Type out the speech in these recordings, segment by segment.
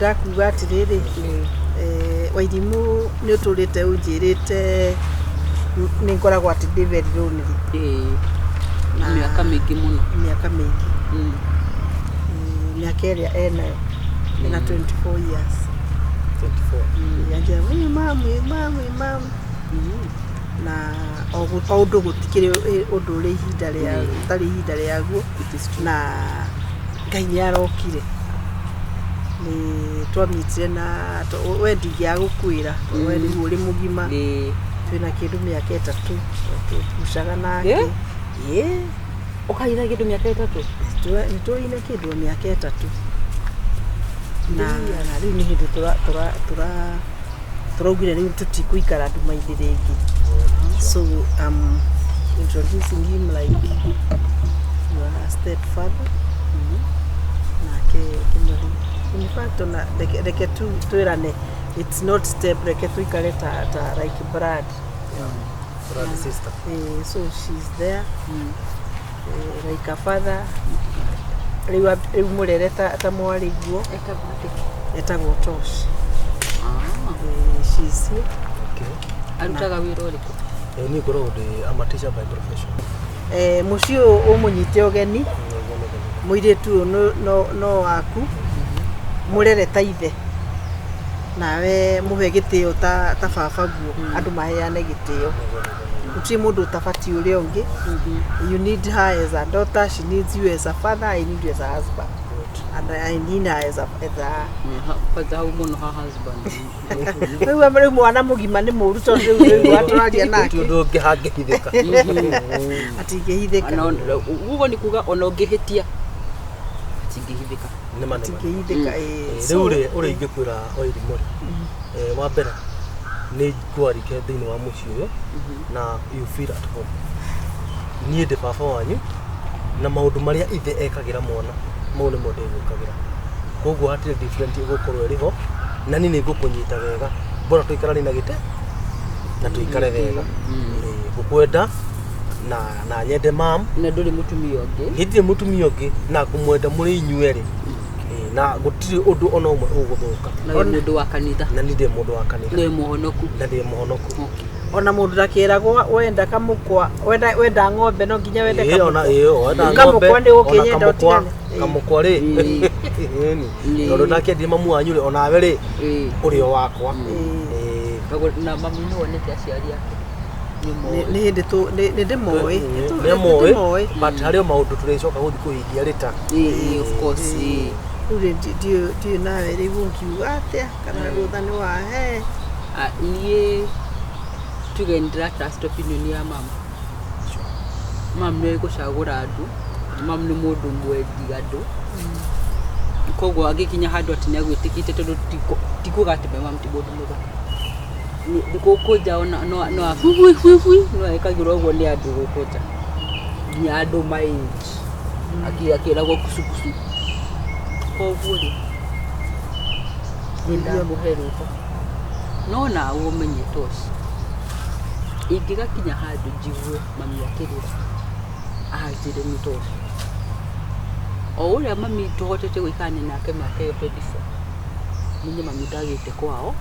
Ndakuga atiriri wairimu ni uturite unjirite ni ngoragwo ati ndi very lonely miaka mingi muno miaka mingi miaka iria enayo ena 24 years 24 yanjia mami na ogundu gutikire undu uri ihinda ria tari ihinda riaguo na Ngai ni arokire ni twamitire na wendi ya gukwira wendi uri mugima twina kindu miaka 3 tugucaga nake ukaina kindu miaka 3 nitwaina kindu miaka 3 na riu ni hindi turaugire riu tutikuikara andu maithe ringi so introducing him like your stepfather in fact like twirane it's not step like tuikare ta like brother sister so she's there like a father riu murere ta mwari guo etagwo Tosh she's here arutaga wira uriku ni ngoragwo ndi ama teacher by profession mucio umunyite ogeni muiretu no waku murere ta ithe nawe muhe gitio ta baba guo andu maheane gitio uti mundu utafati uri ungi you need her as a daughter, she needs you as a father, I need you as a husband and I need her as a father umuno ha husband wewe amere mwana mugima ni muru tondu wewe aturaria nake ndu ngihangihithika ati ngihithika ugo ni kuga ona ungihitia ngihithika ni manema ngihithika riu uri ingikwira oirimuri wa mbere ni kwarike thiini wa muci uyu na you feel at home ni ndi baba wanyu na maundu maria ithe ekagira mwana mau ni mundu gwikagira koguo hatire different igukorwo iriho na ni ngukunyita wega bora tuikarani na gite na tuikare wega gukwenda na nyende mam na nduri mutumia ungi hithire mutumia ungi na kumwenda muri inyueri na gutiri undu ona umwe uguthuka na mundu wa kanitha na ndi mundu wa kanitha ni muhonoku na ndi muhonoku ona mundu ndakiragwo wenda kamukwa wenda ng'ombe no nginya wende kamukwa wenda ng'ombe ndi ukinyenda utigane kamukwa ri ndu ndakendia mamu wanyu ona we ri urio wakwa na mamu ni wonete aciari yake ni hindi tu ni ndimoi but hario maundu turicoka guthi kuhingia rita of course ndio nawe riu ngiuga atia kana ruthani wa he nie tugendera trust opinion ya mama ni gucagura andu mama ni mundu mwendi andu koguo agikinya handu ati ni agwitikite tondu tikuga ati mama ti mundu mwega ni gukuja ona no afui no ekagirwo uguo ni andu gukuja ni andu mai akira go kusukusu koguo ri nda muheruka no na umenye Tosh ingigakinya handu njigwe mami akirira ahajire ni Tosh o uria mami tuhotete gwikane nake miaka yo 24 ninye mami ndagite kwao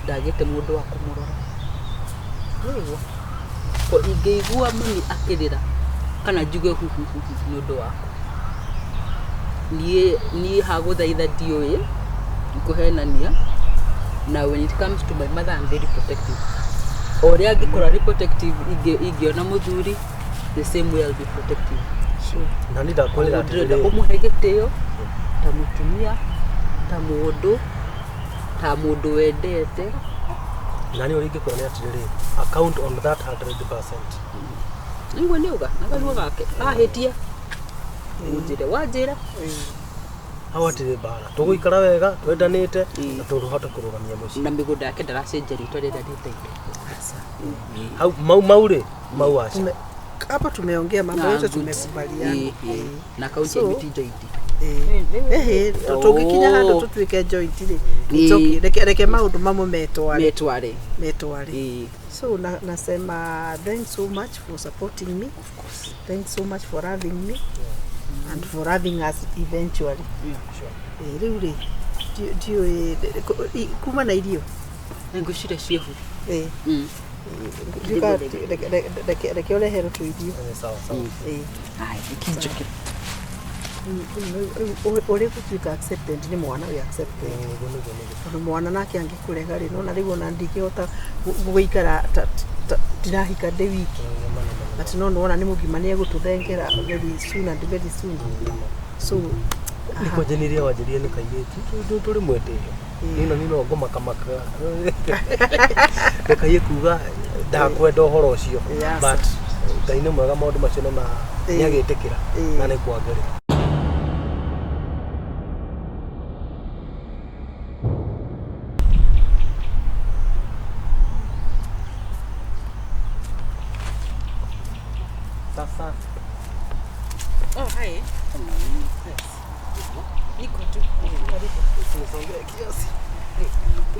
ndagite mundu wa kumurora wewe ko ingeigua mami akirira kana njuge nundu wako nie haguthaitha ndioe kuhenania na when it comes to my mother I'm very protective oria ngikora protective ingiona muthuri the same way I'll be protective na ni ndakwira ati umuhe gitio ta mutumia ta mundu wendete nani uri ngikora ni atiriri account on that 100% niwe niuga nakalwa gake ahetia ujire wajira hawatire bara tuguikara wega twendanite na turuhota kurugamia muci na migunda yake ndaracenjeri twarenda ndite hau maure acha hapa tumeongea mambo yote tumekubaliana na kaunti imiti joint tugikinya handu tutwike joint ri reke maundu mamwe metware so nasema thanks so much for supporting me, of course, thanks so much for having me and for having us eventually. Riu kuma na irio ngushira ciehu reke ũreherwo tũirio sawa ikinjoke ũrĩ gũtuĩka accepted nĩ mwana wĩ accepted tondũ mwana nake angĩkũrega rĩ nona rĩu ona ndingĩhota gũikara ndirahika ndĩ wiki ati no nona nĩ mũgima nĩ egũtũthengera very soon and very soon so niko jeniria wajirie nĩ kairĩtu tũrĩ mwetĩyo nino ngomakamaka ndekaie kuga ndakwenda ũhoro ũcio but Ngai nĩ mwega maũndũ macio nĩ agĩtĩkĩra na nĩ kwagĩrĩra. Sasa hi. Niko tu. Nisongea kiasi.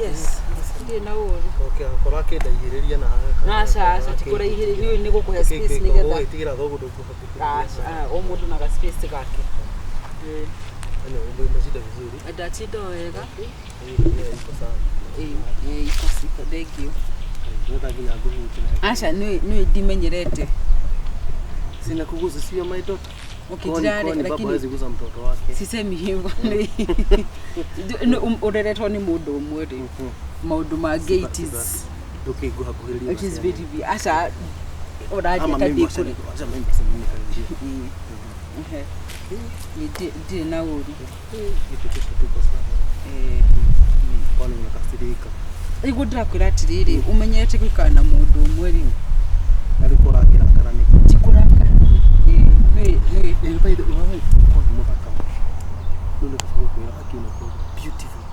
Yes. Ndiye na uri. Okay, akora kĩndaihĩrĩria na sasa tikũraihĩrĩria nĩ gũkũhe space nĩgetha tigĩra thogo ndũkũhota. O mũndũ na space gake. Ano umeshinda vizuri. Ndatinda wega. Iko sawa. Iko sika thank you. Ndio nginya nguhutia. Acha nĩ ndimenyerete. Sina kugusa sio my daughter. Okay, lakini baba hawezi kugusa mtoto wake. Sisemi hivyo. Ureretwo nĩ mũndũ ũmwe rĩ. Maũndũ ma gates. Ndũkĩiguha kuhĩrĩria. It is very acha ũraje kadĩ kũrĩ. Acha mimi sema kanjia. Ndiye na uri. Kitu tuko sawa. Kwani unakasirika. Ego ndakwĩra atĩrĩrĩ ũmenyete gũikara na mũndũ ũmwe rĩ. Ariko rakĩrakara nĩ tikurakara. By the way, muthaka. Ndio kufukuira akina kwa beautiful.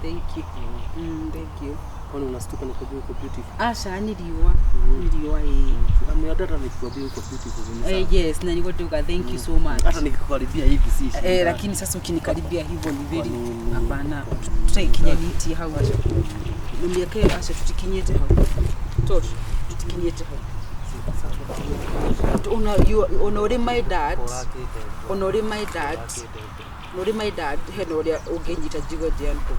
Thank you. Thank you. Kwani unastuka na kujua uko beautiful? Acha ni riwa Ameadata nikwambia uko beautiful. Yes, na nikotoka thank you so much. Hata nikikaribia hivi si. Lakini sasa ukinikaribia hivyo ni very hapana. Tutaikinya niti hau. Niambie acha tutikinyete hau. Tot tutikinyete hau. Honore my dad. Honore my dad. Honore my dad. Henoria ungenyita jigo dianko.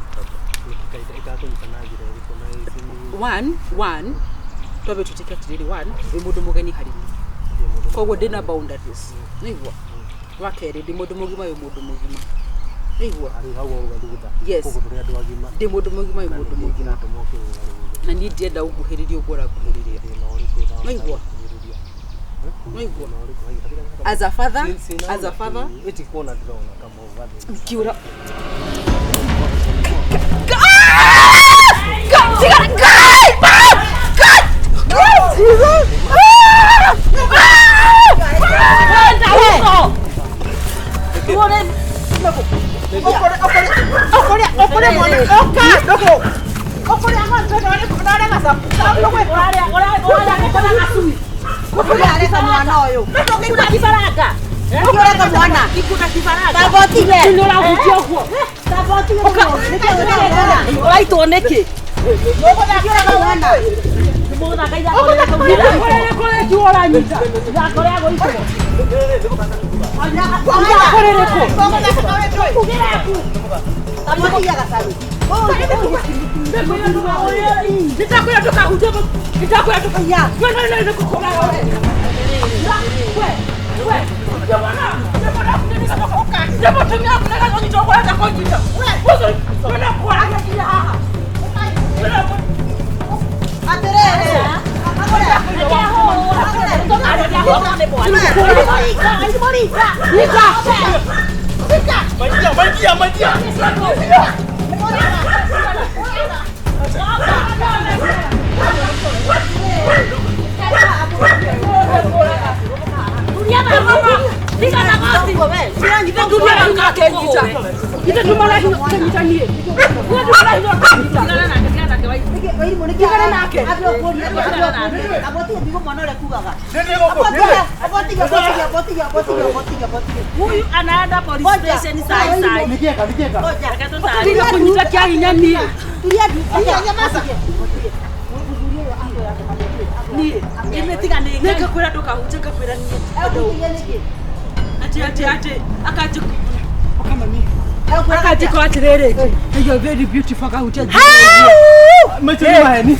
One, tobe tutike atiri one, mundu mugeni hari. Koguo ndina boundaries. Nĩguo. Wakere ndi mundu mugima yo mundu mugima. Nĩguo. Yes. Ndi mundu mugima yo mundu mugima. Na ni ndienda ũguhĩrĩrie ũgora nguhĩrĩrie. Nĩguo. Nĩguo. As a father, eti kuona ndĩrona kama ũgathĩ. Kiura. Huyu anaenda police station sai. Nikieka. Ndio kunyita kiasi nyani. Ni imetiga ni neka kwenda toka hutaka kwenda ni. Ati akaje kama mimi. Akatiko atirere. You are very beautiful kahutia. Machini maheni.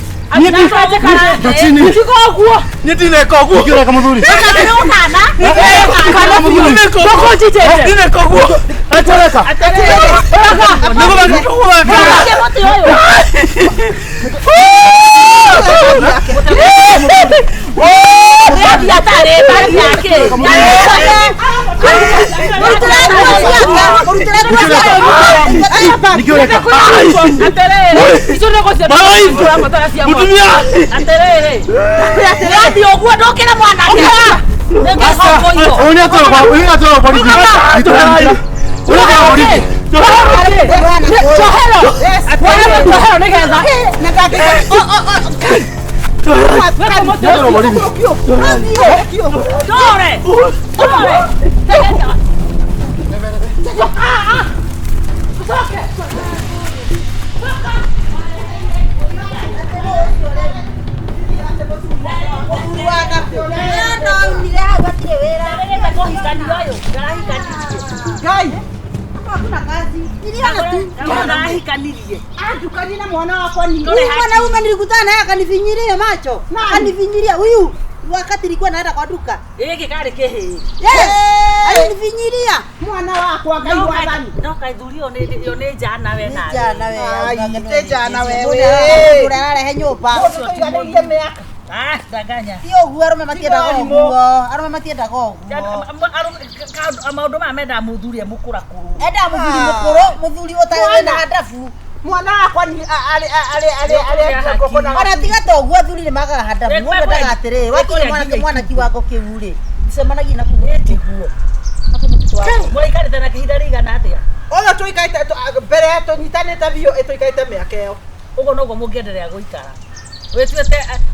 Kanina mwana wako ni mwanaume nilikutana naye akanifinyiria macho. Akanifinyiria huyu wakati nilikuwa naenda kwa duka. Yeye kale kehe. Yes. Alinifinyiria mwana wako akaigwa gani? No kaidhurio ne jana we na. Jana wewe. Te jana wewe. Urare nyumba. Daganya. Tio guaro matienda goguo. Arume matienda goguo. Maundu ma menda muthuria mukura kuru. Enda muthuri mukuru, muthuri utawe na hadafu. Mwana wakwa ni kokona. Ona tiga toguo athuri ni magaga hadafu. Mundu ndagatiriri. Wakiri mwana kiwango kiu ri. Semanagia na kumutiguo. Mwaikari tena kihinda rigana atia. Oyo tuikaite mbere yetu nyitanite biu ituikaite miaka iyo. Ugo nogo mungiendelea guikara.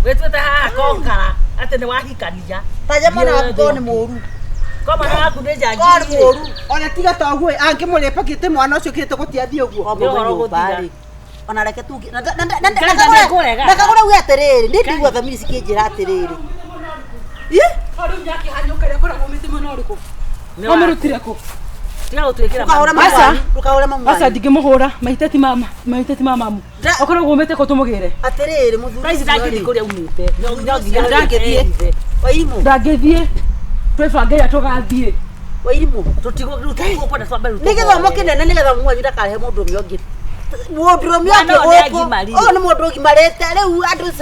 Wetuete haha konkara ati ni wahikania. Taja mwana wako ni muru. Kwa mwana waku ni jangi. Kwa muru. Ona tiga toguo angimulepa kite mwana ucio kite gutiathi uguo. Bari. Ona reke tu ndakagura uya atiriri ndigwa thamiri sikinjira atiriri. Ari nyaki hanyuka ria kora gumite mwana uriku. Amurutire ko. Tiga utwekera mama. Asa ndigimuhura maiteti mama. Okora gumite ko tumugire. Atiriri muthuri. Kaisi ndakiri kuria umite. Ndangithie. Waimu. Ndangithie. Twebange ya tugathie. Waimu. Tutigo kwenda swamba ruto. Nigetha kinene nigetha mwanyu ndakahe mundu myongi. Mundu myongi uko. Oh ni mundu gimarete riu andu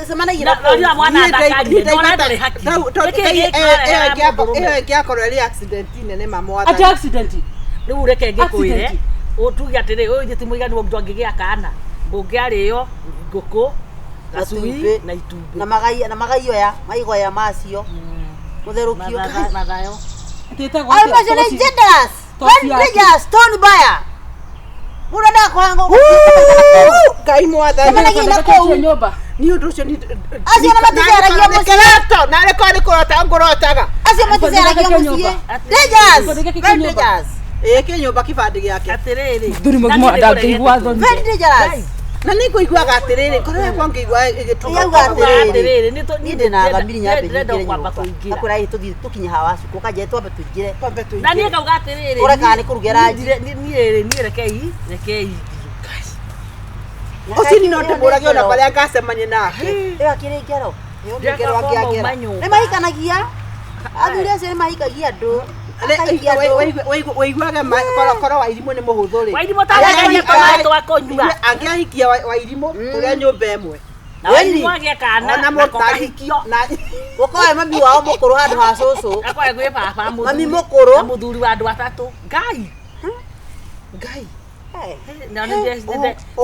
semanagira. Ndio mwana ndakari. Ndio ndari haki. Iyo ngiakorwo ri accident nene mama Ati accident. Riu reke ngikuire. Utugi atiri uyu ti muigani wa mtu angigia kana. Mbungiario nguku gacui na itumbi. Na magaio ya maigoya macio. Mutherukio mathayo. Tete kwa. Ai majene jendas. Wendeja stone buyer. Mura na kwangu. Kai mwatha. Semanagia kwa nyumba. Ni undu ucio ni Acio na matizeragia mucio. Na reko ni kurota ngorotaga. Acio matizeragia mucio. Dangerous. Kinyumba kibandi giake. Atiriri. Nduri mugimo ndangigwa thoni. Dangerous. Na niko igwaga atiriri. Korwo kwangu igwa igituga atiriri. Ni ndina thamiri nyambe nyingire. Akura tuthi tukinya hawacu kukaje twambe tuingire. Na nie kauga atiriri. Ureka ni kurugera ni rekei. Osini no ndimurage ona baria ngasemanye nake. Ewa kire ngero. Ngero angiagera. Ni mahikanagia. Athuri acio ni mahikagia andu. Waiguaga korwo Wairimu ni muhuthu ri. Wairimu taragia tomato akonyua. Angiahikia Wairimu turia nyumba imwe. Na Wairimu agia kana na mutahikio. Na ukoe mami wao mukuru handu ha cucu. Akoe gwe baba muthu. Mami mukuru. Na muthuri wa andu atatu. Ngai.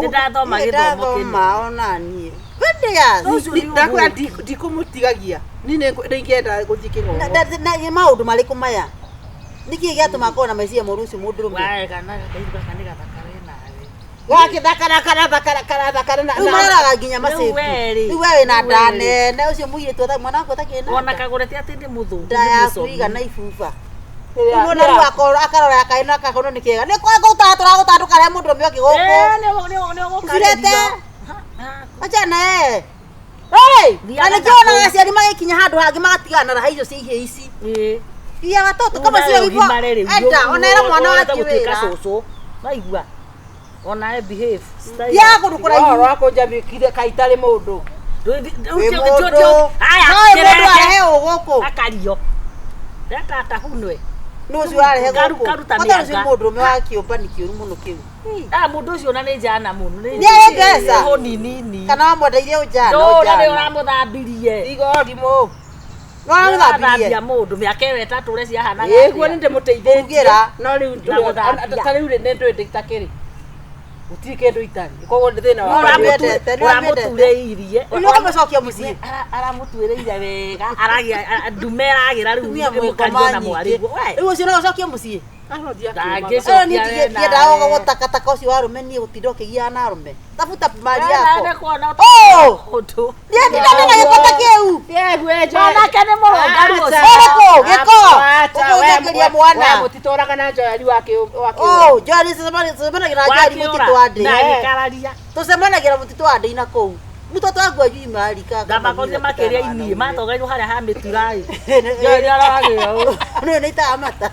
Ndathoma githomo kinu ona nie Wendeas ndakura ndikumutigagia nini ndingienda guthii kingogo na maundu mariku maya niki giatuma kona maisia muruci mundurume kana thakara na umaraga nginya macefu wewe na ndane na ucio muire tu mwana wako takena ona kagure ti ati ndi muthu ndaya kuiga na ifufa Mwana ni wakoro akarora akaina akakono nikiega ni kwa gutatura gutanduka ria mundu myo kiguko ni kirete acha na hey anajona aciari magikinya handu hangi magatigana na hizo ciihie ici iya watoto kama sio hivyo enda onaera mwana wake wira Maigua. Ona behave. Ya kå kå raihu Wako njamikire kaitare mundu. arehe å gå kå Akario. Reta atahunwe. no å cio arehe gå kå Karuta må mĩanga. ndå me wa kä å mba nä kä å ru må no kä u Mundu ucio na nĩ njana mũno. Nĩ arĩ mbeca? Nini. kana wamwendeirie å njana No na nĩ ũramũthambirie. Igorimũ. no arä Thambia mũndũ mĩaka ĩyo ĩtatũ ũrĩa ciahanaga. Ĩguo nĩ ndĩmũteithĩtie. Kũrugĩra. No rĩu Na gũthambia. ta rĩu nĩ ndwĩndĩ itakĩrĩ. Gũtirĩ kĩndũ itarĩ. Koguo nĩ thĩna No, wa ũramwendete, nĩ wamwendete. Ũramũtuĩreirie. nä å kamå cokia må ciä Aramũtuĩrĩire wega. Aragia ndume ĩragĩra rĩu tumia mwä mũkario na mwarĩguo. rä u å cio no å cokie må ciä Ndangĩcokia ndiendaga gå takataka å cio wa rå me niä gå tinda å kä giana na rå me tabuta mari Nĩ yako kuona Oh! ũndũ. ndiendinamenya gä ko ta kä u Mwanake nĩ mũrũngarũ ũcio. Ũrĩkũ? Gĩko? Ũkũnjangĩria mwana. mũtitũraga na njori wa Oh, njori cemanagia na njori må titå wa ndä Ndagĩkararia. tå cemanagä ra må titå wa ndä na kå u muto twangua jui marika Ndamakorire makĩria inie matogeirwo harĩa ha mĩtura ĩ. Njori aragĩa ũũ. nä nä itaga mata